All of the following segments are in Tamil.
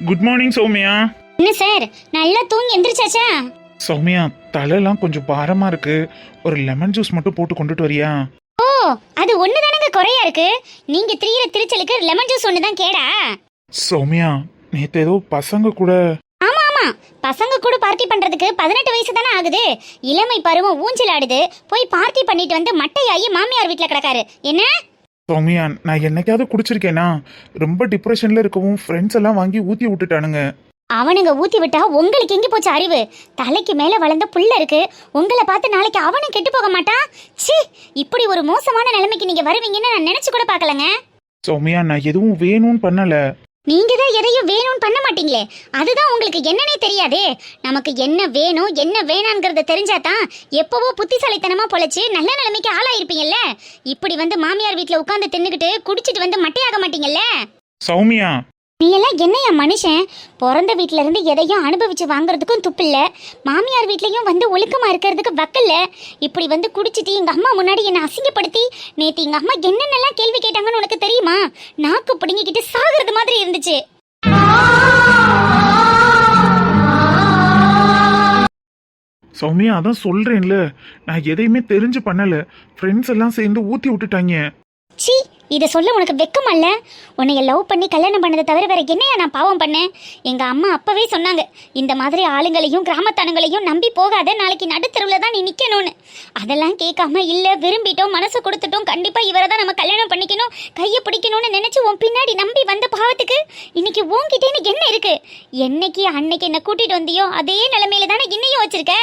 Good morning Soumya. என்ன சார் நல்லா தூங்கி எந்திரிச்சாச்சா? சௌமியா தலையெல்லாம் கொஞ்சம் பாரமா இருக்கு, ஒரு லெமன் ஜூஸ் மட்டும் போட்டு கொண்டுட்டு வரியா? ஓ அது ஒண்ணுதானங்க குறையா இருக்கு. நீங்க திரியிற திருச்சலுக்கு லெமன் ஜூஸ் ஒண்ணுதான் கேடா? சௌமியா நேத்து ஏதோ பசங்க கூட. ஆமா ஆமா, பசங்க கூட பார்ட்டி பண்றதுக்கு 18 வயசு தானே ஆகுது. இளமை பருவம் ஊஞ்சல் ஆடுது. போய் பார்ட்டி பண்ணிட்டு வந்து மட்டையாகி மாமியார் வீட்டுல கிடக்காரு. என்ன சௌமியா, நான் என்னைக்காவது குடிச்சிருக்கேனா? ரொம்ப டிப்ரெஷன்ல இருக்கவும் ஃப்ரெண்ட்ஸ் எல்லாம் வாங்கி ஊத்தி விட்டுட்டானுங்க. அவனுங்க ஊத்தி விட்டா உங்களுக்கு எங்க போச்சு அறிவு? தலைக்கு மேல வளர்ந்த புள்ள இருக்கு, உங்களை பார்த்து நாளைக்கு அவனும் கெட்டு போக மாட்டான். ச்சீ, இப்படி ஒரு மோசமான நிலைமைக்கு நீங்க வருவீங்கன்னு நான் நினைச்சு கூட பார்க்கலங்க. சௌமியா நான் எதுவும் வேணும்னு பண்ணல. நீங்க தான் எதையும் வேணும்னு பண்ண மாட்டீங்களே, அதுதான் உங்களுக்கு என்னன்னே தெரியாதே. நமக்கு என்ன வேணும் என்ன வேணாங்கிறத தெரிஞ்சாதான் எப்பவோ புத்திசாலித்தனமா பொழைச்சு நல்ல நிலைமைக்கு ஆளாயிருப்பீங்கல்ல. இப்படி வந்து மாமியார் வீட்டுல உட்கார்ந்து தின்னுக்கிட்டு குடிச்சிட்டு வந்து மட்டையாக மாட்டீங்கல்ல. சௌமியா நீ எல்லாம் என்னையா மனுஷன்? பிறந்த வீட்டுல இருந்து எதையும் அனுபவிச்சு வாங்குறதுக்கும் துப்பில்ல, மாமியார் வீட்லயும் வந்து ஒழுக்கமா இருக்கிறதுக்கு வக்கல்ல. இப்படி வந்து குடிச்சிட்டு எங்க அம்மா முன்னாடி என்ன அசிங்கப்படுத்தி நேத்து எங்க அம்மா என்னென்னலாம் கேள்வி கேட்டாங்கன்னு உனக்கு தெரியுமா? நாக்கு பிடுங்கிக்கிட்டு சாகுறது மாதிரி இருந்துச்சு. சௌமியா அதான் சொல்றேன்ல, நான் எதையுமே தெரிஞ்சு பண்ணல. ஃப்ரெண்ட்ஸ் எல்லாம் சேர்ந்து ஊத்தி விட்டுட்டாங்க. சி, இதை சொல்ல உனக்கு வெக்கம் அல்ல? உன்னைய லவ் பண்ணி கல்யாணம் பண்ணதை தவிர வேற என்னையா நான் பாவம் பண்ணேன்? எங்க அம்மா அப்பவே சொன்னாங்க, இந்த மாதிரி ஆளுங்களையும் கிராமத்தானுங்களையும் நம்பி போகாத, நாளைக்கு நடுத்தருவில் தான் நீ நிக்கணும்னு. அதெல்லாம் கேட்காம இல்ல விரும்பிட்டோம் மனசு கொடுத்துட்டோம், கண்டிப்பா இவரை தான் நம்ம கல்யாணம் பண்ணிக்கணும் கையை பிடிக்கணும்னு நினைச்சு உன் பின்னாடி நம்பி வந்த பாவத்துக்கு இன்னைக்கு உன்கிட்டேன்னு என்ன இருக்கு? என்னைக்கு அன்னைக்கு என்ன கூட்டிட்டு வந்தியோ அதே நிலைமையில தானே இன்னையும் வச்சிருக்க.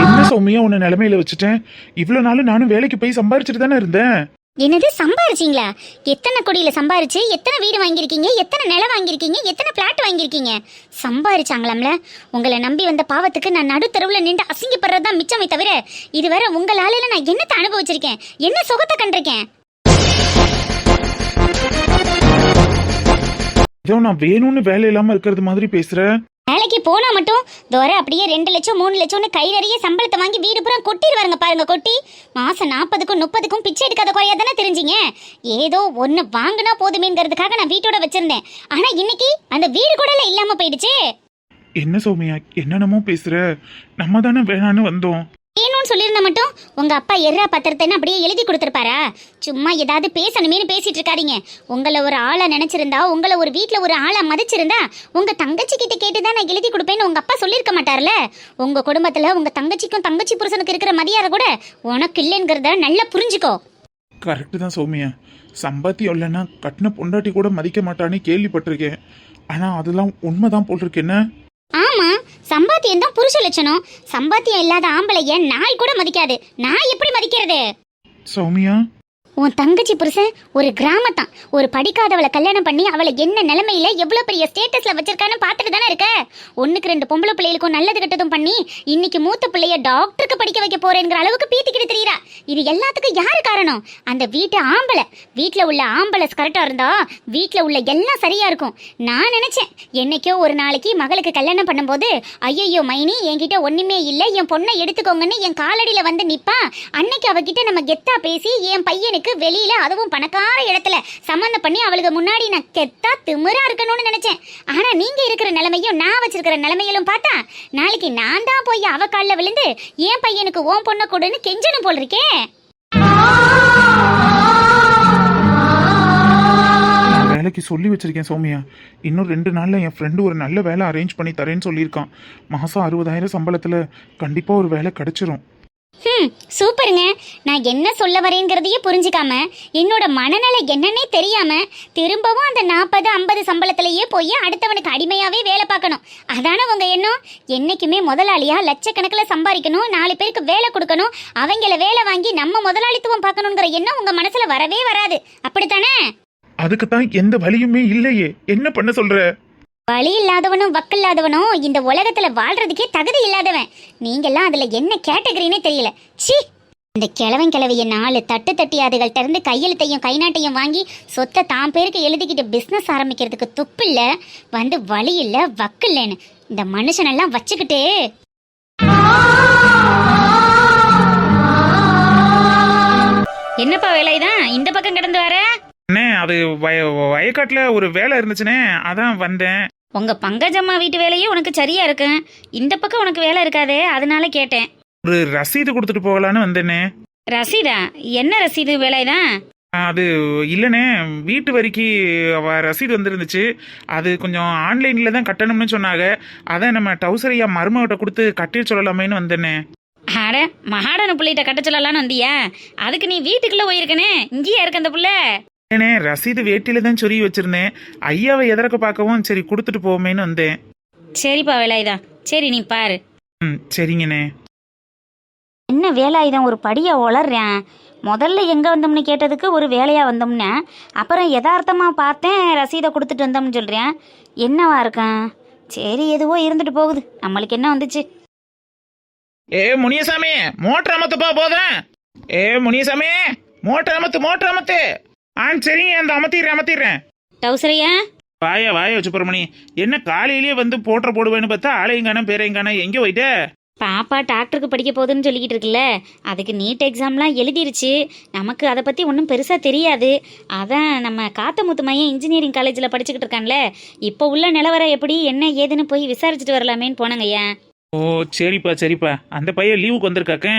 என்ன சௌமியா உன்னை நிலைமையில வச்சுட்டேன்? இவ்வளவு நாள் நானும் வேலைக்கு போய் சம்பாரிச்சுட்டு தானே இருந்தேன். என்னது சம்பாரிச்சிங்களா? எத்தனை கோடியில சம்பாரிச்சு எத்தனை வீடு வாங்கியிருக்கீங்க, எத்தனை நிலம் வாங்கியிருக்கீங்க, எத்தனை பிளாட் வாங்கியிருக்கீங்க? சம்பாரிச்சாங்களாம்ல. உங்களை நம்பி வந்த பாவத்துக்கு நான் நடுத்தருவில் நின்று அசிங்கப்படுறதுதான் மிச்சமே தவிர இதுவரை உங்களால நான் என்னத்தை அனுபவிச்சிருக்கேன், என்ன சுகத்தை கண்டிருக்கேன்? ஏதோ நான் வேணும்னு வேலை இல்லாம இருக்கிறது மாதிரி பேசுற. வேலைக்கு போனா மட்டும் தோற அப்படியே 2 லட்சம் 3 லட்சம்னு கை நிறைய சம்பளத்தை வாங்கி வீடு பூரா கொட்டிடுவாருங்க பாருங்க. கொட்டி மாசம் 40க்கும் 30க்கும் பிச்சை எடுக்காத குறையா தானே தெரிஞ்சிங்க. ஏதோ ஒன்று வாங்கினா போதுமேங்கிறதுக்காக நான் வீட்டோட வச்சிருந்தேன். ஆனா இன்னைக்கு அந்த வீடு கூட இல்லாம போயிடுச்சு. என்ன சௌமியா என்னென்னமோ பேசுற? நம்ம தானே வேணான்னு வந்தோம். வேணும்னு சொல்லியிருந்தா மட்டும் உங்க அப்பா எர்ரா பத்திரத்தை அப்படியே எழுதி கொடுத்துருப்பாரா? சும்மா ஏதாவது பேசணுமேனு பேசிட்டு இருக்காதீங்க. உங்களை ஒரு ஆளா நினைச்சிருந்தா, உங்களை ஒரு வீட்டுல ஒரு ஆளா மதிச்சிருந்தா உங்க தங்கச்சி கிட்ட கேட்டுதான் நான் எழுதி கொடுப்பேன்னு உங்க அப்பா சொல்லியிருக்க மாட்டார்ல. உங்க குடும்பத்துல உங்க தங்கச்சிக்கும் தங்கச்சி புருஷனுக்கு இருக்கிற மரியாதை கூட உனக்கு இல்லைங்கிறத நல்லா புரிஞ்சுக்கோ. கரெக்டு தான் சௌமியா, சம்பாத்தியம் இல்லைன்னா கட்டின பொண்டாட்டி கூட மதிக்க மாட்டான்னு கேள்விப்பட்டிருக்கேன். ஆனா அதெல்லாம் உண்மைதான் போல் இருக்கு. என்ன? ஆமா, சம்பாத்தியம் தான் புருஷ லட்சணம். சம்பாத்தியம் இல்லாத ஆம்பளைய நாய் கூட மதிக்காது. நான் எப்படி மதிக்கிறது? சௌமியா உன் தங்கச்சி புருஷன் ஒரு கிராமத்தான். ஒரு படிக்காதவளை கல்யாணம் பண்ணி அவளை என்ன நிலைமையில எவ்வளவு பெரிய ஸ்டேட்டஸ்ல வச்சிருக்கான்னு பார்த்துட்டு தானே இருக்க. 1க்கு 2 பொம்பளை பிள்ளைகளுக்கும் நல்லது கெட்டதும் பண்ணி இன்னைக்கு மூத்த பிள்ளைய டாக்டருக்கு படிக்க வைக்க போறேங்கிற அளவுக்கு பீத்திக்கிட்டு தெரியுறா. இது எல்லாத்துக்கும் யாரு காரணம்? அந்த வீட்டு ஆம்பளை. வீட்டுல உள்ள ஆம்பளை கரெக்டா இருந்தா வீட்டுல உள்ள எல்லாம் சரியா இருக்கும். நான் நினைச்சேன் என்னைக்கோ ஒரு நாளைக்கு மகளுக்கு கல்யாணம் பண்ணும்போது, ஐயோ மைனி என்கிட்ட ஒண்ணுமே இல்ல, என் பொண்ணை எடுத்துக்கோங்கன்னு என் காலடியில வந்து நிப்பா. அன்னைக்கு அவகிட்ட நம்ம கெத்தா பேசி என் பையனுக்கு வெளியில அதுவும் பணக்கார இடத்துல சம்பந்தம் பண்ணி அவளுக்கு முன்னாடி நான் கெத்தா திமிரா இருக்கணும்னு நினைச்சேன். ஆனா நீங்க இருக்கிற நிலைமையும் நான் வச்சிருக்கிற நிலைமையிலும் பார்த்தா நாளைக்கு நான் தான் போய் அவ காலில் விழுந்து என் பையனுக்கு ஓன் பொண்ணை கொடுன்னு கெஞ்சணும் போல் இருக்கேன். வேலைக்கு சொல்லி வச்சிருக்கேன் சௌமியா. இன்னும் 2 நாள்ல என் ஃப்ரெண்டு ஒரு நல்ல வேலை அரேஞ்ச் பண்ணி தரேன்னு சொல்லியிருக்கான். மாசம் 60,000 சம்பளத்துல கண்டிப்பா ஒரு வேலை கிடைச்சிரும். சூப்பருங்க. நான் என்ன சொல்ல வரேங்கிறதையே புரிஞ்சுக்காம என்னோட மனநிலை என்னன்னே தெரியாம திரும்பவும் அந்த 40-50 சம்பளத்திலேயே போய் அடுத்தவனுக்கு அடிமையாவே வேலை பார்க்கணும். அதான உங்க எண்ணம்? என்னைக்குமே முதலாளியா லட்சக்கணக்கில் சம்பாதிக்கணும், 4 பேருக்கு வேலை கொடுக்கணும், அவங்கள வேலை வாங்கி நம்ம முதலாளித்துவம் பார்க்கணுங்கிற எண்ணம் உங்க மனசுல வரவே வராது, அப்படித்தானே? அதுக்கு தான் எந்த வழியுமே இல்லையே, என்ன பண்ண சொல்ற? வழி இல்லாதவனும் வக்கில்லாதவனும் இந்த உலகத்துல வாழ்றதுக்கே தகுதி இல்லாதவன். நீங்கெல்லாம் அதுல என்ன கேட்டகரினே தெரியல. ச்சீ, இந்த கிழவன் கிழவிய 4 தட்டு தட்டி அதுகள்ட்ட இருந்து கையெழுத்தையும் கைநாட்டையும் வாங்கி சொத்தை தான் பேருக்கு எழுதிக்கிட்டு பிசினஸ் ஆரம்பிக்கிறதுக்கு துப்பு இல்ல, வந்து வழி இல்ல வக்கு இல்லைன்னு இந்த மனுஷனெல்லாம் வச்சுக்கிட்டு. என்னப்பா வேலைதான் இந்த பக்கம் கிடந்து வர? அண்ணே, அது வயக்காட்டுல ஒரு வேலை இருந்துச்சுனே, அதான் வந்தேன். உங்க பங்கஜம்மா வீட்டு வேலையே உனக்கு சரியா இருக்கு, இந்த பக்கம் உனக்கு வேலை இருக்காதே, அதனால கேட்டேன். ஒரு ரசீது கொடுத்துட்டு போகலான்னு வந்தேனே. ரசீதா? என்ன ரசீது வேலைதான்? அது இல்லைண்ணே, வீட்டு வரிக்கு ரசீது வந்துருந்துச்சு. அது கொஞ்சம் ஆன்லைனில் தான் கட்டணும்னு சொன்னாங்க. அதான் நம்ம டவுசரையா மருமகிட்ட கொடுத்து கட்டிட சொல்லலாமேன்னு வந்தேனே. அட, மகாடனு பிள்ளைகிட்ட கட்ட சொல்லலான்னு வந்தியா? அதுக்கு நீ வீட்டுக்குள்ள போயிருக்கனே, இங்கேயா இருக்க அந்த புள்ள? ஏண்ணே, ரசீது வேட்டியில தான் சொருகி வச்சிருந்தேன். ஐயாவை எதற்கு பார்க்கவும் சரி கொடுத்துட்டு போவோமேன்னு வந்தேன். சரிப்பா வேலாயுதம், சரி நீ பாரு. சரிங்கண்ணே. என்ன வேலாயுதம் ஒரு படியா உளர்றேன்? முதல்ல எங்கே வந்தோம்னு கேட்டதுக்கு ஒரு வேலையாக வந்தோம்னே, அப்புறம் யதார்த்தமாக பார்த்தேன் ரசீதை கொடுத்துட்டு வந்தோம்னு சொல்கிறேன். என்னவா இருக்கேன்? சரி, எதுவோ இருந்துட்டு போகுது, நம்மளுக்கு என்ன வந்துச்சு. ஏ முனியசாமி, மோட்டர் அமத்துப்பா போதும். ஏ முனியசாமி, மோட்டர் அமத்து. சரிங்க, அந்த அமத்திடுறேன். டவுசரையா? வாய சுப்பிரமணி, என்ன காலையிலேயே வந்து போடுவேன்னு பார்த்தா ஆளையும் காணோம் பேரையும் காணோம், எங்கே போயிட்ட? பாப்பா டாக்டருக்கு படிக்க போகுதுன்னு சொல்லிக்கிட்டு இருக்குல்ல, அதுக்கு நீட் எக்ஸாம்லாம் எழுதிருச்சு. நமக்கு அதை பற்றி ஒன்றும் பெருசாக தெரியாது. அதான் நம்ம காத்தமுத்து மையம் இன்ஜினியரிங் காலேஜில் படிச்சுக்கிட்டு இருக்கான்ல, இப்போ உள்ள நிலவரம் எப்படி என்ன ஏதுன்னு போய் விசாரிச்சுட்டு வரலாமேன்னு போனங்கய்யா. ஓ சரிப்பா, அந்த பையன் லீவுக்கு வந்திருக்காக்க?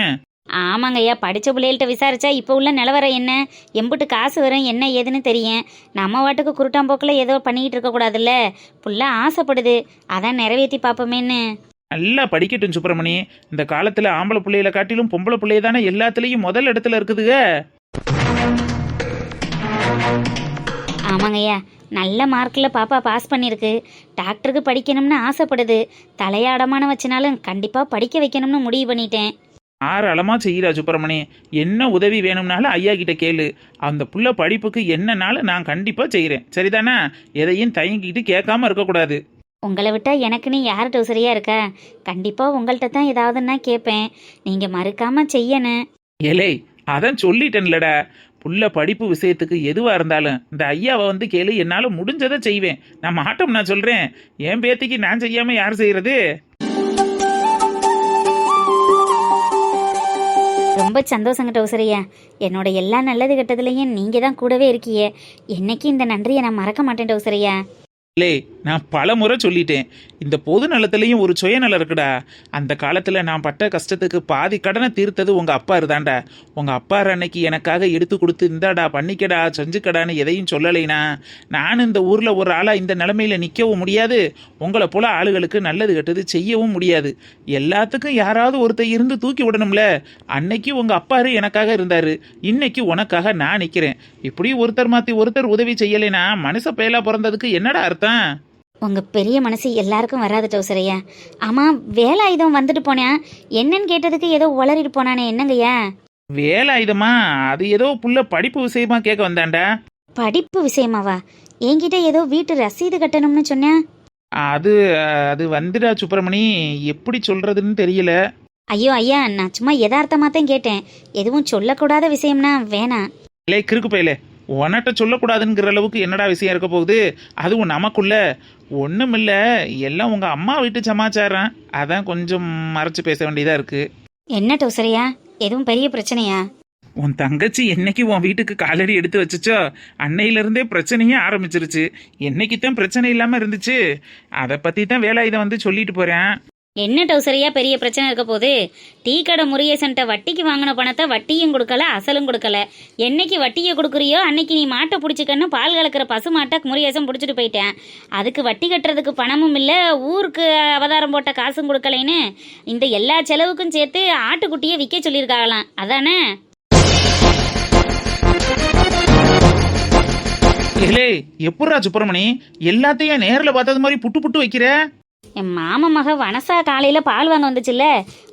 ஆமாங்கய்யா, படித்த பிள்ளைகள்கிட்ட விசாரிச்சா இப்போ உள்ள நிலவரம் என்ன, எம்பிட்டு காசு வரும் என்ன ஏதுன்னு தெரியும். நம்ம வாட்டுக்கு குருட்டாம்போக்கில் ஏதோ பண்ணிக்கிட்டு இருக்கக்கூடாதுல்ல, புள்ள ஆசைப்படுது, அதான் நிறைவேற்றி பார்ப்போமேன்னு. நல்லா படிக்கட்டும் சுப்பிரமணி. இந்த காலத்துல ஆம்பளை பிள்ளைகளை காட்டிலும் பொம்பளை பிள்ளைய தானே எல்லாத்துலயும் முதல் இடத்துல இருக்குதுங்க. ஆமாங்கய்யா, நல்ல மார்க்கில் பாப்பா பாஸ் பண்ணியிருக்கு. டாக்டருக்கு படிக்கணும்னு ஆசைப்படுது. தலையாடமான வச்சனாலும் கண்டிப்பாக படிக்க வைக்கணும்னு முடிவு பண்ணிட்டேன். ஆறாளமா செய்யறா சுப்பிரமணி. என்ன உதவி வேணும்னாலும் ஐயா கிட்ட கேளு. அந்த புள்ள படிப்புக்கு என்னன்னாலும் நான் கண்டிப்பா செய்யறேன். சரிதானா? எதையும் தயங்கிட்டு கேட்காம இருக்கக்கூடாது. உங்களை விட்டால் எனக்குன்னு யார் டவுசரியா இருக்கா? கண்டிப்பாக உங்கள்கிட்ட தான் ஏதாவதுன்னா கேட்பேன். நீங்கள் மறுக்காமல் செய்யணும். ஏலே, அதான் சொல்லிட்டேன்லடா, புள்ள படிப்பு விஷயத்துக்கு எதுவா இருந்தாலும் இந்த ஐயாவை வந்து கேளு, என்னால முடிஞ்சதை செய்வேன். நான் மாட்டோம், நான் சொல்றேன். என் பேத்திக்கு நான் செய்யாம யார் செய்யறது? ரொம்ப சந்தோஷங்க டவுசரியா. என்னோட எல்லா நல்லது கெட்டதுலையும் நீங்கள் தான் கூடவே இருக்கியே. என்னைக்கு இந்த நன்றியை நான் மறக்க மாட்டேன் டவுசரியா. லே, நான் பல முறை சொல்லிட்டேன், இந்த பொது நலத்துலேயும் ஒரு சுயநலம் இருக்குடா. அந்த காலத்தில் நான் பட்ட கஷ்டத்துக்கு பாதி கடனை தீர்த்தது உங்கள் அப்பா இருந்தாண்டா. உங்கள் அப்பா அன்னைக்கு எனக்காக எடுத்து கொடுத்து இந்தாடா பண்ணிக்கடா செஞ்சுக்கடான்னு எதையும் சொல்லலைனா நான் இந்த ஊரில் ஒரு ஆளாக இந்த நிலமையில நிற்கவும் முடியாது. உங்களை போல ஆளுகளுக்கு நல்லது கெட்டது செய்யவும் முடியாது. எல்லாத்துக்கும் யாராவது ஒருத்தர் இருந்து தூக்கி விடணும்ல. அன்னைக்கு உங்கள் அப்பாரு எனக்காக இருந்தார், இன்னைக்கு உனக்காக நான் நிற்கிறேன். இப்படி ஒருத்தர் மாற்றி ஒருத்தர் உதவி செய்யலைனா மனுஷ பயலா பிறந்ததுக்கு என்னடா அர்த்தம்? உங்க பெரிய மனசு எல்லாருக்கும் வராது டவுசரையா. ஆமா, வேலாயுதம் வந்துட்டு போனேன், என்னன்னு கேட்டதுக்கு ஏதோ உளறிட்டு போனானே, என்னங்கய்யா? வேலாயுதமா? அது ஏதோ புள்ள படிப்பு விஷயமா கேட்க வந்தாண்டா. படிப்பு விஷயமாவா? என்கிட்ட ஏதோ வீட்டு ரசீது கட்டணும்னு சொன்னேன். அது அது வந்துடா சுப்பிரமணி, எப்படி சொல்றதுன்னு தெரியல. ஐயோ ஐயா, நான் சும்மா யதார்த்தமா தான் கேட்டேன். எதுவும் சொல்லக்கூடாத விஷயம்னா வேணாம். இல்லை கிறுக்கு பையலே, உன்கிட்ட சொல்லக்கூடாதுங்கிற அளவுக்கு என்னடா விஷயம் இருக்க போகுது? அதுவும் நமக்குள்ள ஒன்றுமில்ல, எல்லாம் உங்கள் அம்மா வீட்டு சமாச்சாரம். அதான் கொஞ்சம் மறைச்சு பேச வேண்டியதாக இருக்கு. என்ன டவுசரையா, எதுவும் பெரிய பிரச்சனையா? உன் தங்கச்சி என்னைக்கு உன் வீட்டுக்கு காலடி எடுத்து வச்சுச்சோ அன்னையிலேருந்தே பிரச்சனையே ஆரம்பிச்சிருச்சு. என்னைக்கு தான் பிரச்சனை இல்லாமல் இருந்துச்சு? அதை பற்றி தான் வேலாயுதம் வந்து சொல்லிட்டு போகிறேன். என்ன டவுசரையா பெரிய பிரச்சனை இருக்க போகுது? டீ கடை முருகேசன்ட்ட வட்டிக்கு வாங்கின பணத்தை வட்டியும் கொடுக்கல அசலும் கொடுக்கல. என்னைக்கு வட்டியை கொடுக்குறியோ அன்னைக்கு நீ மாட்டை பிடிச்சிக்கன்னு பால் கலக்கிற பசு மாட்டை முருகேசன் பிடிச்சிட்டு போயிட்டேன். அதுக்கு வட்டி கட்டுறதுக்கு பணமும் இல்லை, ஊருக்கு அவதாரம் போட்ட காசும் கொடுக்கலைன்னு இந்த எல்லா செலவுக்கும் சேர்த்து ஆட்டுக்குட்டியை விற்க சொல்லியிருக்காங்களாம். அதானே? ஏலே, எப்படா சுப்பிரமணி எல்லாத்தையும் நேரில் பார்த்தது மாதிரி புட்டு புட்டு வைக்கிற? என் மாமன் மக வனசா காலையில் பால் வாங்க வந்துச்சுல்ல,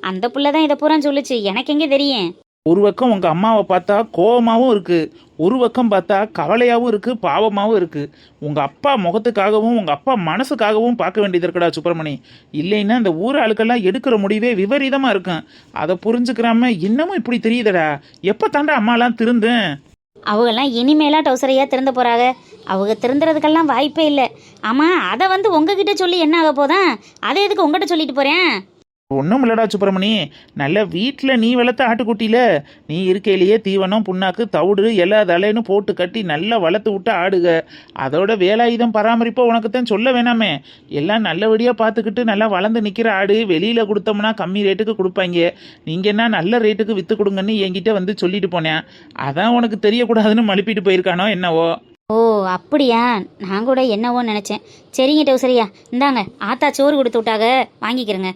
அந்த புள்ள தான் இதை பூரா சொல்லுச்சு. எனக்கு எங்கே தெரியும்? ஒரு பக்கம் உங்க அம்மாவை பார்த்தா கோவமாவும் இருக்கு, ஒரு பக்கம் பார்த்தா கவலையாவும் இருக்கு, பாவமாவும் இருக்கு. உங்க அப்பா முகத்துக்காகவும் உங்க அப்பா மனசுக்காகவும் பார்க்க வேண்டியது இருக்குடா சுப்பிரமணி. இல்லைன்னா இந்த ஊர் ஆளுக்கெல்லாம் எடுக்கிற முடிவே விபரீதமா இருக்கும். அதை புரிஞ்சுக்கிறாம இன்னமும் இப்படி தெரியுதடா. எப்ப தாண்டா அம்மாலாம் திருந்தேன்? அவங்கெல்லாம் இனிமேலாம் டவுசரையா திறந்த போறாங்க. அவங்க திருந்துறதுக்கெல்லாம் வாய்ப்பே இல்லை. ஆமாம், அதை வந்து உங்ககிட்ட சொல்லி என்ன ஆக போதான்? அதை எதுக்கு உங்ககிட்ட சொல்லிட்டு போகிறேன்? ஒன்றும் இல்லடா சுப்பிரமணி, நல்ல வீட்டில் நீ வளர்த்த ஆட்டுக்குட்டியில நீ இருக்கையிலேயே தீவனம் புண்ணாக்கு தவிடு எல்லா தலைன்னு போட்டு கட்டி நல்லா வளர்த்து விட்டு ஆடுக. அதோட வேலாயுதம் பராமரிப்போ உனக்கு தான் சொல்ல வேணாமே. எல்லாம் நல்லபடியாக பார்த்துக்கிட்டு நல்லா வளர்ந்து நிற்கிற ஆடு வெளியில் கொடுத்தோம்னா கம்மி ரேட்டுக்கு கொடுப்பாங்க. நீங்கள் என்ன நல்ல ரேட்டுக்கு விற்று கொடுங்கன்னு என்கிட்ட வந்து சொல்லிட்டு போனேன். அதான் உனக்கு தெரியக்கூடாதுன்னு மழுப்பிட்டு போயிருக்கானோ என்னவோ. ஓ அப்படியா? நான் கூட என்னவோ நினச்சேன். சரிங்க டவுசரியா, இந்தாங்க ஆத்தா சோறு கொடுத்து விட்டாக, வாங்கிக்கிறேங்க.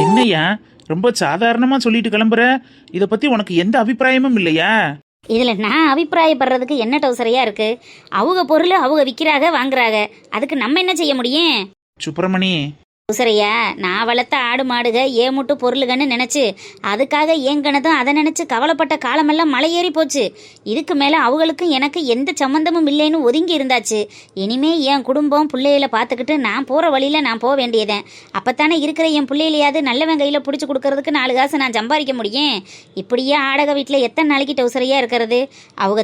என்னையா ரொம்ப சாதாரணமாக சொல்லிட்டு கிளம்புற? இதை பற்றி உனக்கு எந்த அபிப்பிராயமும் இல்லையா? இதில் நான் அபிப்பிராயப்படுறதுக்கு என்ன டவுசரையா இருக்கு? அவங்க பொருள் அவங்க விற்கிறாங்க வாங்குறாங்க, அதுக்கு நம்ம என்ன செய்ய முடியும்? சுப்பிரமணி, டவுசரையா, நான் வளர்த்த ஆடு மாடுக ஏமுட்டு பொருளுகன்னு நினச்சி அதுக்காக ஏங்கனதும் அதை நினச்சி கவலைப்பட்ட காலமெல்லாம் மலை ஏறி போச்சு. இதுக்கு மேலே அவங்களுக்கும் எனக்கு எந்த சம்மந்தமும் இல்லைன்னு ஒதுங்கி இருந்தாச்சு. இனிமே என் குடும்பம் பிள்ளைகளை பார்த்துக்கிட்டு நான் போகிற வழியில் நான் போக வேண்டியதேன். அப்போத்தானே இருக்கிற என் பிள்ளைகளையாவது நல்லவன் கையில் பிடிச்சி கொடுக்கறதுக்கு 4 காசு நான் சம்பாதிக்க முடியும். இப்படியே ஆடக வீட்டில் எத்தனை நாளைக்கு டவுசரையாக இருக்கிறது? அவங்க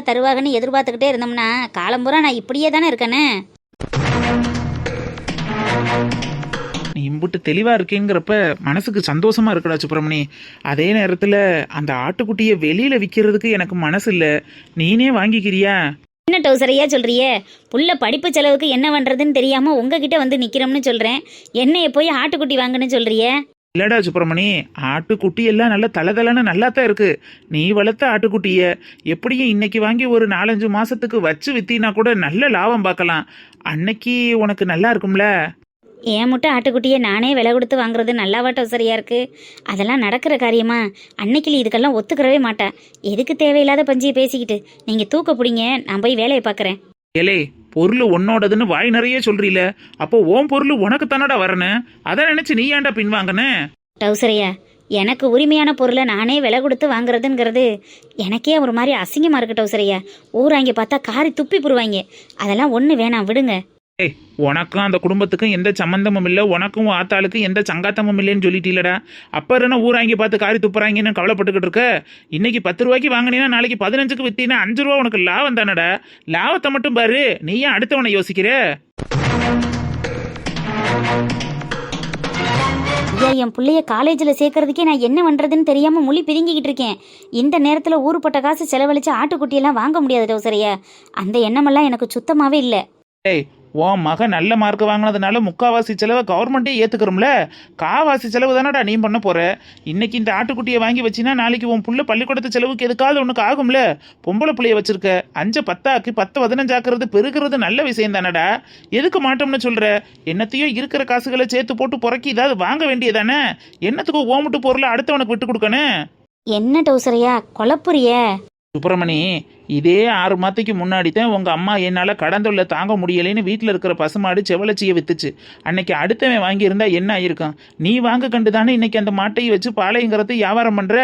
தருவாகன்னு எதிர்பார்த்துக்கிட்டே இருந்தோம்னா காலம்பூரா நான் இப்படியே தானே இருக்கேன்னு. நீ இம்புட்டு தெளிவாக இருக்கேங்கிறப்ப மனசுக்கு சந்தோஷமா இருக்குடா சுப்பிரமணி. அதே நேரத்தில் அந்த ஆட்டுக்குட்டியை வெளியில் விற்கிறதுக்கு எனக்கு மனசு இல்லை. நீனே வாங்கிக்கிறியா? என்ன டவுசரையா சொல்றியே? புள்ள படிப்பு செலவுக்கு என்ன பண்ணுறதுன்னு தெரியாமல் உங்ககிட்ட வந்து நிற்கிறோம்னு சொல்கிறேன். என்னைய போய் ஆட்டுக்குட்டி வாங்குன்னு சொல்கிறியே? இல்லடா சுப்பிரமணி, ஆட்டுக்குட்டி எல்லாம் நல்ல தளதளன்னு நல்லா தான் இருக்கு. நீ வளர்த்த ஆட்டுக்குட்டியை எப்படியும் இன்னைக்கு வாங்கி ஒரு 4-5 மாசத்துக்கு வச்சு வித்தினா கூட நல்ல லாபம் பார்க்கலாம். அன்னைக்கு உனக்கு நல்லா இருக்கும்ல. ஏன் முட்டை ஆட்டுக்குட்டியை நானே விலை கொடுத்து வாங்குறது நல்லாவா டவுசரியா இருக்கு? அதெல்லாம் நடக்கிற காரியமா? அன்னைக்கு இதுக்கெல்லாம் ஒத்துக்கிறவே மாட்டேன். எதுக்கு தேவையில்லாத பஞ்சியை பேசிக்கிட்டு நீங்கள் தூக்க பிடிங்க, நான் போய் வேலையை பார்க்குறேன். ஏலே, பொருள் உன்னோடதுன்னு வாய் நிறைய சொல்றீல, அப்போ ஓன் பொருள் உனக்கு தானடா வரணும். அதை நினைச்சு நீ ஏன்டா பின்வாங்கன்னு? டவுசரையா, எனக்கு உரிமையான பொருளை நானே விலை கொடுத்து வாங்குறதுங்கிறது எனக்கே ஒரு மாதிரி அசிங்கமாக இருக்கு டவுசரையா. ஊராங்க பார்த்தா காரி துப்பி புடுவாங்க. அதெல்லாம் ஒன்று வேணாம், விடுங்க. ஏய், உனக்கும் அந்த குடும்பத்துக்கும் எந்த சம்பந்தமும் இல்லை, உனக்கும் ஆத்தாளுக்கும் எந்த சங்காத்தமும் இல்லைன்னு சொல்லிட்டீலடா. அப்போ என்ன ஊராங்கி பார்த்து காரி துப்புறாங்கன்னு கவலைப்பட்டுக்கிட்டு இருக்க? இன்னைக்கு 10 ரூபாய்க்கு வாங்கினீங்கன்னா நாளைக்கு 15க்கு வித்தீங்கன்னா 5 ரூபா உனக்கு லாபம் தானடா. லாபத்தை மட்டும் பாரு, நீ ஏன் அடுத்தவனை யோசிக்கிற? ஐயா, என் பிள்ளைய காலேஜில் சேர்க்கறதுக்கே நான் என்ன பண்ணுறதுன்னு தெரியாமல் மொழி பிதுங்கிக்கிட்டு இருக்கேன். இந்த நேரத்தில் ஊருப்பட்ட காசு செலவழித்து ஆட்டுக்குட்டியெல்லாம் வாங்க முடியாது டவுசரையா. அந்த எண்ணமெல்லாம் எனக்கு சுத்தமாகவே இல்லை. ஏய், உன் மகன் நல்ல மார்க் வாங்கினதுனால முக்காவாசி செலவை கவர்மெண்ட்டே ஏற்றுக்கிறோம்ல. காவாசி செலவு தானடா நீ பண்ண போற. இன்னைக்கு இந்த ஆட்டுக்குட்டியை வாங்கி வச்சினா நாளைக்கு உன் புள்ள பள்ளிக்கூடத்து செலவுக்கு எதுக்காவது ஒன்றுக்கு ஆகும்ல. பொம்பளை பிள்ளைய வச்சிருக்க, 5 10 ஆக்கி 10 15 ஆக்குறது பெருக்கிறது நல்ல விஷயம் தானடா. எதுக்கு மாட்டோம்னு சொல்ற? என்னத்தையும் இருக்கிற காசுகளை சேர்த்து போட்டு புறக்கி ஏதாவது வாங்க வேண்டியதானே. என்னத்துக்கும் ஓமுட்டு பொருளை அடுத்தவனுக்கு விட்டு கொடுக்கணும். என்ன டவுசரையா குழப்புறிய? சுப்பிரமணி, இதே 6 மாதத்துக்கு முன்னாடி தான் உங்கள் அம்மா என்னால் கடன் தொல்லை தாங்க முடியலைன்னு வீட்டில் இருக்கிற பசுமாடு செவலச்சியை வித்துச்சு. அன்னைக்கு அடுத்தவன் வாங்கியிருந்தா என்ன ஆயிருக்கும்? நீ வாங்க கண்டு தானே இன்னைக்கு அந்த மாட்டையை வச்சு பாளையங்கிறது வியாபாரம் பண்ணுற.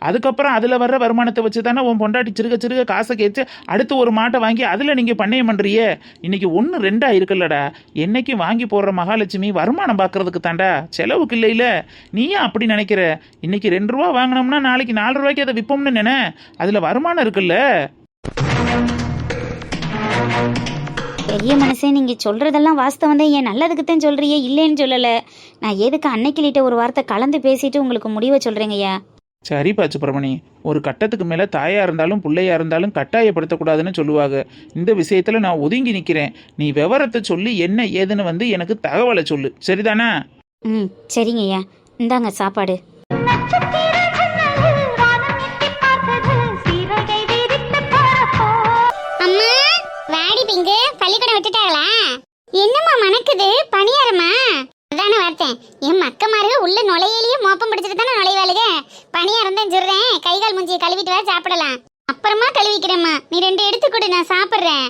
அதுக்கப்புறம் அதில் வர்ற வருமானத்தை வச்சு தானே உன் பொண்டாட்டி சிறுக சிறுக காசை கேட்டு அடுத்து ஒரு மாட்டை வாங்கி அதில் நீங்கள் பண்ணையம் பண்ணுறியே. இன்னைக்கு 1 2 இருக்குல்லடா. என்னைக்கு வாங்கி போடுற மகாலட்சுமி வருமானம் பார்க்கறதுக்கு தாண்டா, செலவுக்கு இல்லையில. நீ ஏன் அப்படி நினைக்கிற? இன்னைக்கு 2 ரூபா வாங்கினோம்னா நாளைக்கு 4 ரூபாய்க்கு அதை விற்போம்னு நினை. அதில் வருமானம் இருக்குல்ல. பெரிய மனசே, நீங்கள் சொல்கிறதெல்லாம் வாஸ்தவம் தான். ஏன் நல்லதுக்குத்தான் சொல்கிறியே, இல்லைன்னு சொல்லலை. நான் எதுக்கு அன்னைக்கிட்ட ஒரு வார்த்தை கலந்து பேசிட்டு உங்களுக்கு முடிவை சொல்கிறேங்கய்யா. சரிப்பா சுப்பிரமணி, ஒரு கட்டத்துக்கு மேலே தாயாக இருந்தாலும் பிள்ளையா இருந்தாலும் கட்டாயப்படுத்தக்கூடாதுன்னு சொல்லுவாங்க. இந்த விஷயத்தில் நான் ஒதுங்கி நிற்கிறேன். நீ விவரத்தை சொல்லி என்ன ஏதுன்னு வந்து எனக்கு தகவலை சொல்லு, சரிதானா? ம், சரிங்கய்யா. இந்தாங்க சாப்பாடு. பள்ளிக்கூடம் விட்டுட்டாங்களா? என்னம்மா மணக்குது? பணியாரமா? அதானே பார்த்தேன். என் மக்கமாருக உள்ள நுழையிலேயே மோப்பம் பிடிச்சிட்டு தானே நுழைவாளுக. பணியாரம் தான் சொல்றேன். கை கால் மூஞ்சியை கழுவிட்டு வர சாப்பிடலாம். அப்புறமா கழுவிக்கிறேம்மா. நீ 2 எடுத்து கொடு, நான் சாப்பிட்றேன்.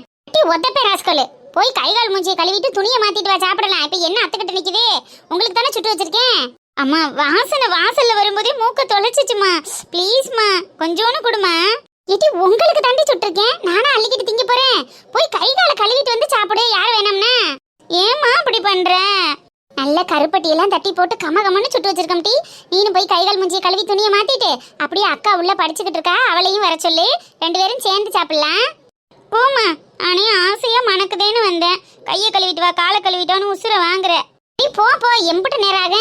ஒத்த பேர் ராஸ்கோலு போய் கை கால் மூஞ்சியை கழுவிட்டு துணியை மாத்திட்டு வா, சாப்பிடலாம். இப்ப என்ன அத்துக்கிட்டு நிக்குது? உங்களுக்கு தானே சுட்டு வச்சிருக்கேன். அம்மா வாசனை வாசல்ல வரும்போதே மூக்க தொலைச்சிச்சுமா. ப்ளீஸ்மா கொஞ்சோன்னு கொடுமா. இது உங்களுக்கு தாண்டி சுட்டிருக்கேன், நானா அள்ளிக்கிட்டு திங்க போறேன். போய் கை காலை கழுவிட்டு வந்து சாப்பிடு, யார் வேணாம்னா. ஏமா அப்படி பண்ற? நல்ல கருப்பட்டியெல்லாம் தட்டி போட்டு கமகமன்னு சுட்டு வச்சிருக்கோம் டி. நீனும் போய் கைகால் மூஞ்சியை கழுவி துணியை மாத்திட்டு அப்படியே அக்கா உள்ள படிச்சுக்கிட்டு இருக்கா, அவளையும் வர சொல்லு. 2 பேரும் சேர்ந்து சாப்பிடலாம். போமா. ஆனே ஆசையா மணக்குதேன்னு வந்தேன். கையை கழுவிட்டு வா, காலை கழுவிட்டோன்னு உசுர வாங்குற. நீ போ போ, எம்பிட்டு நேரம் ஆக.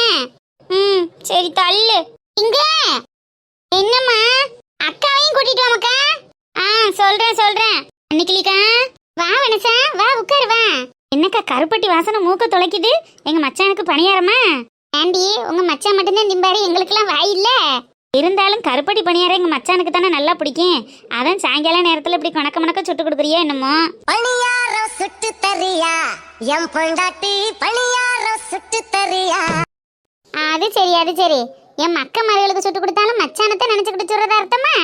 சரி தள்ளு. இங்க என்னம்மா? அக்காவையும் கூட்டிட்டு வாமக்கா. சொல்றேன். அன்னைக்கிலிக்கா வா வனசா, வா உட்காரு வா. என்னக்கா கருப்பட்டி வாசனை மூக்க தொலைக்குது? எங்க மச்சானுக்கு பணியாரமா? ஆண்டி உங்க மச்சான் மட்டும்தான் திம்பாரு, எங்களுக்கெல்லாம் வாய் இல்ல. இருந்தாலும் கருப்பட்டி பணியாரம் எங்க மச்சானுக்கு தானே நல்லா பிடிக்கும். அதான் சாயங்கால நேரத்துல இப்படி கணக்க சுட்டு கொடுக்குறியா என்னமோ? பணியாரம் சுட்டு தரியா என் பொண்டாட்டி, பணியாரம் சுட்டு தரியா. அது சரி. என் மக்க மகளுக்கு சுட்டு கொடுத்தாலும் மச்சானத்தை நினைச்சுக்கிட்டு சொல்றதா அர்த்தமா?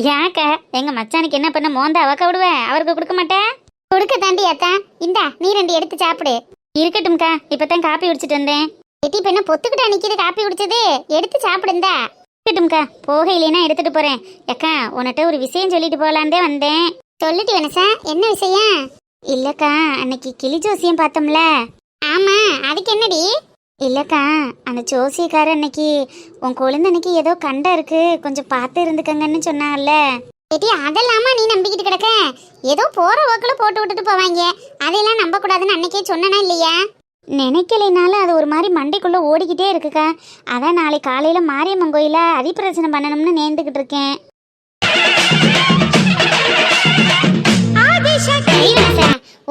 யாக்கா எங்க மச்சானுக்கு என்ன பண்ண மோந்த அவக்க விடுவேன், அவருக்கு கொடுக்க மாட்டேன். கொடுக்க தாண்டி அக்கா. இந்தா நீ 2 எடுத்து சாப்பிடு. இருக்கட்டும்க்கா, இப்பதான் காப்பி குடிச்சிட்டு வந்தேன். எட்டி பெண்ண பொத்துக்கிட்டா நிக்கிது காப்பி குடிச்சது, எடுத்து சாப்பிடுந்தா. இருக்கட்டும்க்கா, போகையிலேனா எடுத்துட்டு போறேன். அக்கா உன்கிட்ட ஒரு விஷயம் சொல்லிட்டு போலாந்தே வந்தேன். சொல்லிட்டு வேணசா, என்ன விஷயம்? இல்லக்கா, அன்னைக்கு கிளி ஜோசியம் பார்த்தோம்ல. ஆமா, அதுக்கு என்னடி? இல்லக்கா, அந்த ஜோசியக்காரர் அன்னைக்கு உன் குழந்தைக்கு ஏதோ கண்டம் இருக்கு, கொஞ்சம் பார்த்து இருந்துக்கங்கன்னு சொன்னாங்கல்ல. எட்டி அதெல்லாமா நீ நம்பிக்கிட்டு கிடக்க? ஏதோ போற போக்குல போட்டு விட்டுட்டு போவாங்க, அதையெல்லாம் நம்ப கூடாதுன்னு அன்னைக்கே சொன்னனா இல்லையா? நினைக்கலைனாலும் அது ஒரு மாதிரி மண்டைக்குள்ள ஓடிக்கிட்டே இருக்குக்கா. அதான் நாளைக்கு காலையில மாரியம்மன் கோயில அதிப்பிரச்சனை பண்ணணும்னு நேர்ந்துகிட்டு இருக்கேன்.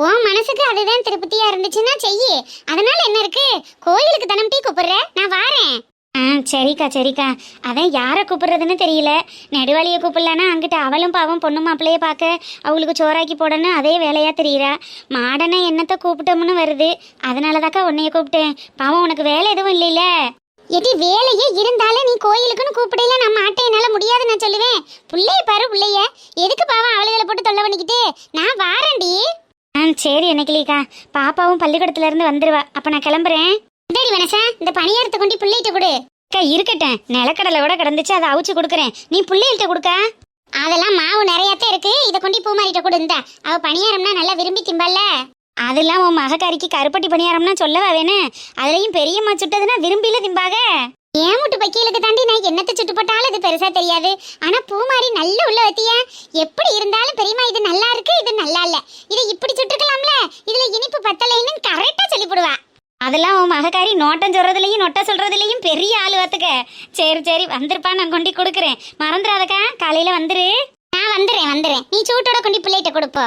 உன் மனசுக்கு அதுதான் திருப்தியா இருந்துச்சுன்னா செய்யி. அதனால என்ன இருக்கு? கோயிலுக்கு தனம் டீ கூப்பிடுற, நான் வாரேன். சரிக்கா. அதான் யாரை கூப்பிடுறதுன்னு தெரியல. நெடுவாளியை கூப்பிடலான்னா அங்கிட்ட அவளும் பாவம் பொண்ணு மாப்பிள்ளையே பார்க்க அவங்களுக்கு சோறாக்கி போடணும், அதே வேலையா தெரியுறா. மாடனா என்னத்தை கூப்பிட்டோம்னு வருது. அதனாலதாக்கா உன்னைய கூப்பிட்டேன். பாவம் உனக்கு வேலை எதுவும் இல்லைல்ல. எடி வேலையே இருந்தாலும் நீ கோயிலுக்குன்னு கூப்பிடல, நம்ம மாட்டே என்னால முடியாது நான் சொல்லுவேன். புள்ளைய பாரு புள்ளைய, எதுக்கு பாவம் அவளுகளை போட்டு தொல்லை பண்ணிக்கிட்டு? நான் வாரேன்டி. சரி என்னைக்கிலிக்கா, பாப்பாவும் பள்ளிக்கூடத்துல இருந்து வந்துருவா. அப்ப நான் கிளம்புறேன். சரி வனசா, இந்த பணியாரத்தை கொண்டு பிள்ளைகிட்ட கொடு. அக்கா இருக்கட்டும், நிலக்கடலை விட கிடந்துச்சு, அதை அவிச்சு கொடுக்குறேன். நீ பிள்ளைகிட்ட கொடுக்க. அதெல்லாம் மாவு நிறையாத்தான் இருக்கு, இதை கொண்டு பூமாரிட்ட கொடு. இந்த அவ பணியாரம்னா நல்லா விரும்பி திம்பல்ல. அதெல்லாம் உன் மகக்காரிக்கு கருப்பட்டி பணியாரம்னா சொல்லவா வேணும்? அதுலயும் பெரியம்மா சுட்டதுன்னா விரும்பில திம்பாக. ஏன் முட்டு பக்கியலுக்கு தாண்டி நான் என்னத்தை சுட்டு போட்டாலும் இது பெருசா தெரியாது. ஆனா பூமாரி நல்ல உள்ள வத்தியா. எப்படி இருந்தாலும் பெரியம்மா இது நல்லா இருக்கு, இது நல்லா இல்ல, இதை இப்படி சுட்டுக்கலாம்ல, இதுல இனிப்பு பத்தலைன்னு கரெக்டா சொல்லி போடுவா. அதெல்லாம் உன் மகக்காரி நோட்டம் சொல்றதுலயும் நொட்ட சொல்றதுலயும் பெரிய ஆளு வாத்துக்க. சரி வந்திருப்பா, நான் கொண்டு கொடுக்குறேன். மறந்துடாதக்கா, காலையில வந்துரு. நான் வந்துடுறேன். நீ சூட்டோட கொண்டு பிள்ளைகிட்ட கொடுப்போ.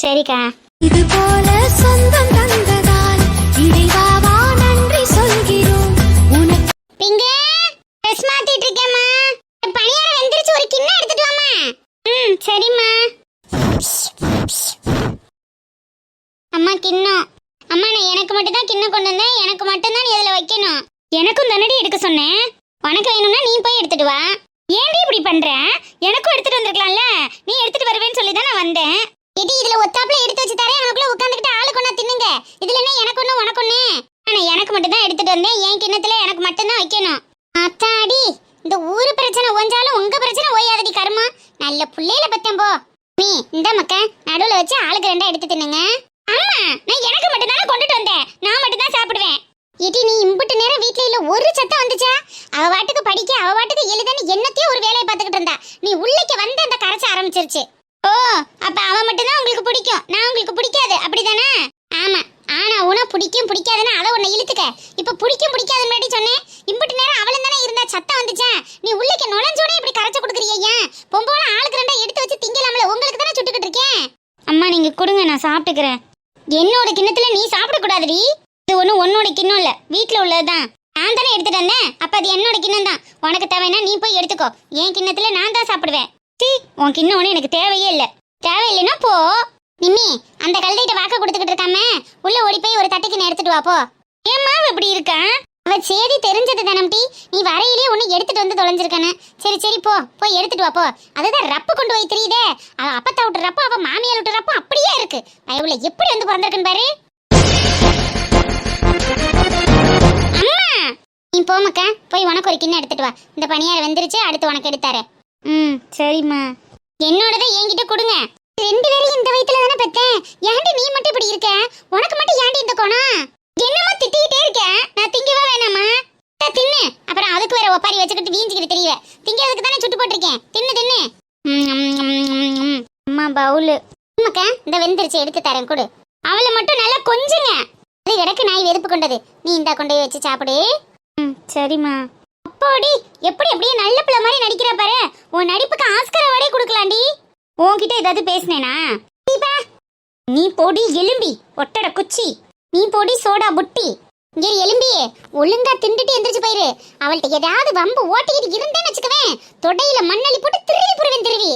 சரிக்கா. இது போல சொந்தம் தந்ததால் இறைவாவா நன்றி சொல்கிறோம் உனக்கு. பிங்க ட்ரெஸ் மாத்திட்டு இருக்கேம்மா, பணியாரம் வெந்திருச்சு, ஒரு கிண்ணம் எடுத்துட்டு வாமா. சரிம்மா. அம்மா கிண்ணம். அம்மா நான் எனக்கு மட்டும் தான் கிண்ணம் கொண்டு வந்தேன், எனக்கு மட்டும் தான் இதுல வைக்கணும். எனக்கும் தானடி எடுக்க சொன்னேன். உனக்கு வேணும்னா நீ போய் எடுத்துட்டு வா. ஏன்டி இப்படி பண்ற? எனக்கும் எடுத்துட்டு வந்திருக்கலாம்ல. நீ எடுத்துட்டு வருவேன்னு சொல்லி தான் நான் வந்தேன். இது இதுல ஒத்தாப்புல எடுத்து வச்சு தரேன், அவனுக்குள்ள உட்காந்துக்கிட்டு ஆளுக்கு ஒண்ணா தின்னுங்க. இதுல என்ன எனக்கு ஒண்ணு உனக்கு ஒண்ணு? ஆனா எனக்கு மட்டும் தான் எடுத்துட்டு வந்தேன், என் கிண்ணத்துல எனக்கு மட்டும் தான் வைக்கணும். அத்தாடி, இந்த ஊரு பிரச்சனை ஒஞ்சாலும் உங்க பிரச்சனை ஓயாதடி கர்மா. நல்ல புள்ளையில பத்தேன் போ. நீ இந்த மக்க நடுவுல வச்சு ஆளுக்கு 2 எடுத்து தின்னுங்க. அம்மா, நான் எனக்கு மட்டும் தானே கொண்டுட்டு வந்தேன், நான் மட்டும் தான் சாப்பிடுவேன். இடி நீ இம்புட்டு நேரம் வீட்ல இல்ல ஒரு சத்தம் வந்துச்சா? அவ வாட்டுக்கு படிக்க, அவ வாட்டுக்கு எழுதுன்னு என்னத்தையும் ஒரு வேலையை பார்த்துக்கிட்டு இருந்தா. நீ உள்ளேக்கு வந்து அந்த கரைச்ச ஆரம்பிச்சிருச்சு. ஓ, அப்ப அவ மட்டும் தான் உங்களுக்கு பிடிக்கும், நான் உங்களுக்கு பிடிக்காது, அப்படிதானே? ஆமா, ஆனா உன பிடிக்கும் பிடிக்காதுன்னு அதை உன்னை இழுத்துக்க. இப்ப பிடிக்கும் பிடிக்காதுன்னு முன்னாடி சொன்னேன். இம்புட்டு நேரம் அவளும் தானே இருந்தா, சத்தம் வந்துச்சா? நீ உள்ளேக்கு நுழைஞ்சோனே இப்படி கரைச்சு கொடுக்குறியா? பொம்போல ஆளுக்கு 2 எடுத்து வச்சு திங்கலாம்ல, உங்களுக்கு தானே சுட்டுக்கிட்டு இருக்கேன். அம்மா நீங்க கொடுங்க, நான் சாப்பிட்டுக்கிறேன். என்னோட கிண்ணத்துல நீ சாப்பிட கூடாதுடி. இது ஒன்றும் உன்னோட கிண்ணம் இல்லை, வீட்டில் உள்ளதுதான். நான் தானே எடுத்துட்டு வந்தேன், அப்ப அது என்னோட கிண்ணம் தான். உனக்கு தேவைன்னா நீ போய் எடுத்துக்கோ, என் கிண்ணத்துல நான் தான் சாப்பிடுவேன். சீ, உன் கிண்ணம் ஒன்று எனக்கு தேவையே இல்லை. தேவையில்லைன்னா போ. நிம்மி, அந்த கல்தைகிட்ட வாக்க கொடுத்துக்கிட்டு இருக்காம உள்ள ஓடி போய் ஒரு தட்டுக்கு எடுத்துட்டு வா போ. ஏன் மாவு இப்படி இருக்கா? அவ சேதி தெரிஞ்சது தானம் டி, நீ வரையிலே ஒண்ணு எடுத்துட்டு வந்து தொலைஞ்சிருக்கானே. சரி சரி போ போய் எடுத்துட்டு வா போ. அதுதான் ரப்பு கொண்டு போய் தெரியுதே, அவ அப்பத்தா விட்டு ரப்பு அவ மாமியார் விட்டு ரப்பு அப்படியே இருக்கு. பயவுல எப்படி வந்து பிறந்திருக்குன்னு பாரு. அம்மா நீ போமக்கா, போய் உனக்கு ஒரு கிண்ணம் எடுத்துட்டு வா. இந்த பணியாரம் வெந்துருச்சு, அடுத்து உனக்கு எடுத்தாரே. சரிம்மா. என்னோடதை என்கிட்ட கொடுங்க. ரெண்டு பேரும் இந்த வயித்துல தானே பெத்தேன், ஏன்டி நீ மட்டும் இப்படி இருக்க? உனக்கு மட்டும் ஏன்டி இந்த கோணம்? என்னமா திட்டிக்கிட்டே இருக்க? நான் திங்கவா வேணாமா? தின்னு, அப்புறம் அதுக்கு வேற ஒப்பாரி வச்சுக்கிட்டு வீஞ்சிக்கிட்டு தெரியல. திங்கிறதுக்கு தானே சுட்டு போட்டிருக்கேன், தின்னு தின்னு. அம்மா பவுலு. அம்மாக்கா இந்த வெந்துருச்சு, எடுத்து தரேன் கொடு. அவளை மட்டும் நல்லா கொஞ்சுங்க. அது கிடக்கு நாய் வெதுப்பு கொண்டது, நீ இந்தா கொண்டு போய் வச்சு சாப்பிடு. சரிம்மா. அப்பாடி எப்படி அப்படியே நல்ல பிள்ளை மாதிரி நடிக்கிறா பாரு. உன் நடிப்புக்கு ஆஸ்கர் அவார்டே கொடுக்கலாம்டி. உன்கிட்ட ஏதாவது பேசினேனா? நீ போடி எலும்பி ஒட்டட குச்சி, நீ போடி சோடா புட்டி. இங்கே எலும்பியே ஒழுங்கா திண்டுட்டு எந்திரிச்சு போயிரு. அவள்கிட்ட ஏதாவது வம்பு ஓட்டிக்கிட்டு இருந்தேன்னு வச்சுக்கவேன், தொடையில மண்ணள்ளி போட்டு திருவி புடுவேன் திருவி.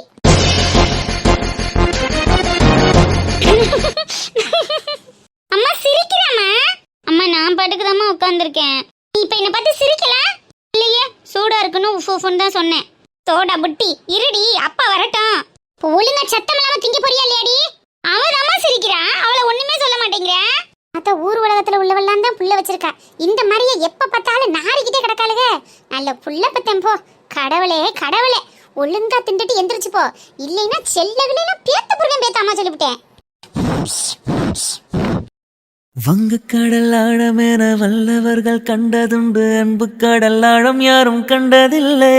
அம்மா சிரிக்கிறாமா? அம்மா நான் பாட்டுக்குதாம்மா உட்காந்துருக்கேன். நீ இப்ப என்ன பார்த்து சிரிக்கல? இல்லையே, சூடா இருக்குன்னு உஃப்னு தான் சொன்னேன். சோடா புட்டி இருடி, அப்பா வரட்டும். இப்போ ஒழுங்கா சத்தம் இல்லாம திங்க போறியா இல்லையாடி? அவதாம்மா சிரிக்கிறா, அவளை ஒண்ணுமே சொல்ல மாட்டேங்கிற. அத்த ஊர் உலகத்துல உள்ளவெல்லாம் தான் புள்ள வச்சிருக்கா. இந்த மாதிரியே எப்ப பார்த்தாலும் நாரிக்கிட்டே கிடக்காளுக. நல்ல புள்ள பத்தம் போ. கடவுளே கடவுளே, ஒழுங்கா திண்டுட்டு எந்திரிச்சு போ, இல்லைன்னா செல்லகளெல்லாம் பேத்த புருவன் பேத்தாமா சொல்லிவிட்டேன். வங்கு கடல் ஆழமென வல்லவர்கள் கண்டதுண்டு, அன்பு கடல் ஆழம் யாரும் கண்டதில்லை.